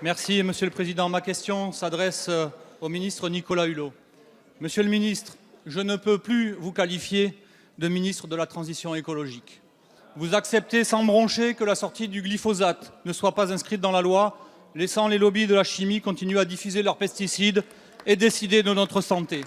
Merci, Monsieur le Président. Ma question s'adresse au ministre Nicolas Hulot. Monsieur le ministre, je ne peux plus vous qualifier de ministre de la Transition écologique. Vous acceptez sans broncher que la sortie du glyphosate ne soit pas inscrite dans la loi, laissant les lobbies de la chimie continuer à diffuser leurs pesticides et décider de notre santé.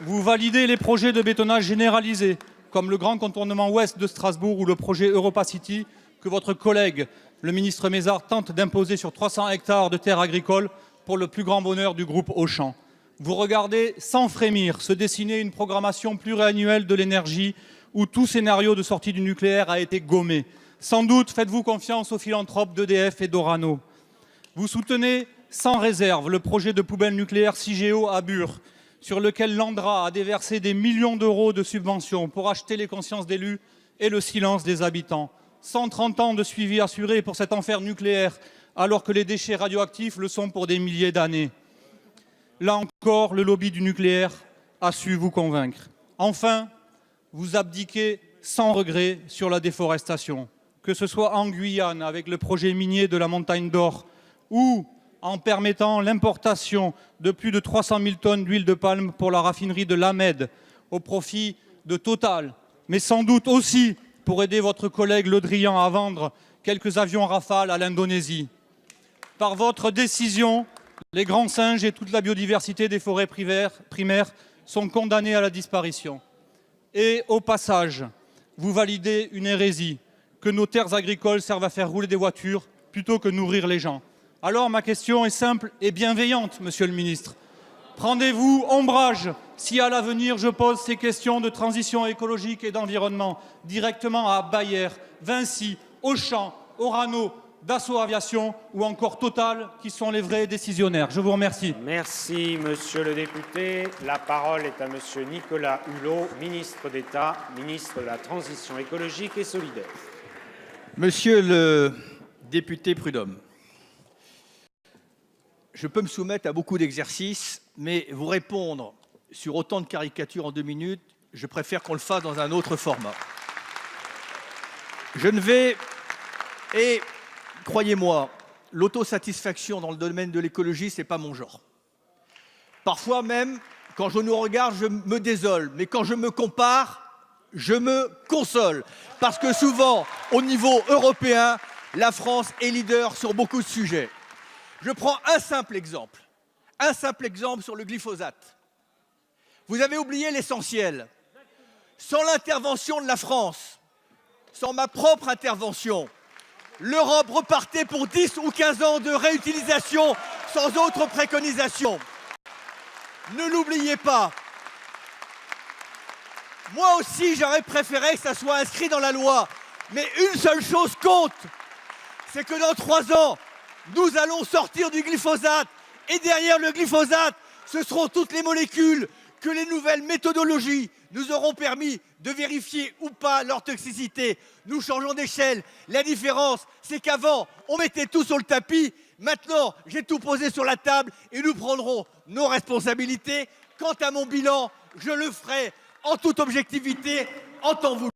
Vous validez les projets de bétonnage généralisés, comme le grand contournement ouest de Strasbourg ou le projet Europa City que votre collègue, le ministre Mézard, tente d'imposer sur 300 hectares de terres agricoles pour le plus grand bonheur du groupe Auchan. Vous regardez sans frémir se dessiner une programmation pluriannuelle de l'énergie où tout scénario de sortie du nucléaire a été gommé. Sans doute faites-vous confiance aux philanthropes d'EDF et d'Orano. Vous soutenez sans réserve le projet de poubelle nucléaire Cigéo à Bure, sur lequel l'Andra a déversé des millions d'euros de subventions pour acheter les consciences d'élus et le silence des habitants. 130 ans de suivi assuré pour cet enfer nucléaire, alors que les déchets radioactifs le sont pour des milliers d'années. Là encore, le lobby du nucléaire a su vous convaincre. Enfin, vous abdiquez sans regret sur la déforestation, que ce soit en Guyane avec le projet minier de la Montagne d'Or ou en permettant l'importation de plus de 300 000 tonnes d'huile de palme pour la raffinerie de l'Amed au profit de Total, mais sans doute aussi pour aider votre collègue Le Drian à vendre quelques avions Rafale à l'Indonésie. Par votre décision, les grands singes et toute la biodiversité des forêts primaires sont condamnés à la disparition. Et au passage, vous validez une hérésie, que nos terres agricoles servent à faire rouler des voitures plutôt que nourrir les gens. Alors ma question est simple et bienveillante, Monsieur le ministre. Prendrez-vous ombrage si à l'avenir je pose ces questions de transition écologique et d'environnement directement à Bayer, Vinci, Auchan, Orano, Dassault Aviation ou encore Total, qui sont les vrais décisionnaires? Je vous remercie. Merci, monsieur le député. La parole est à monsieur Nicolas Hulot, ministre d'État, ministre de la Transition écologique et solidaire. Monsieur le député Prudhomme, je peux me soumettre à beaucoup d'exercices, mais vous répondre sur autant de caricatures en 2 minutes, je préfère qu'on le fasse dans un autre format. Et croyez-moi, l'autosatisfaction dans le domaine de l'écologie, ce n'est pas mon genre. Parfois même, quand je nous regarde, je me désole, mais quand je me compare, je me console. Parce que souvent, au niveau européen, la France est leader sur beaucoup de sujets. Je prends un simple exemple sur le glyphosate. Vous avez oublié l'essentiel. Sans l'intervention de la France, sans ma propre intervention, l'Europe repartait pour 10 ou 15 ans de réutilisation sans autre préconisation. Ne l'oubliez pas. Moi aussi, j'aurais préféré que ça soit inscrit dans la loi. Mais une seule chose compte, c'est que dans 3 ans, nous allons sortir du glyphosate. Et derrière le glyphosate, ce seront toutes les molécules que les nouvelles méthodologies nous auront permis de vérifier ou pas leur toxicité. Nous changeons d'échelle. La différence, c'est qu'avant, on mettait tout sur le tapis. Maintenant, j'ai tout posé sur la table et nous prendrons nos responsabilités. Quant à mon bilan, je le ferai en toute objectivité, en temps voulu.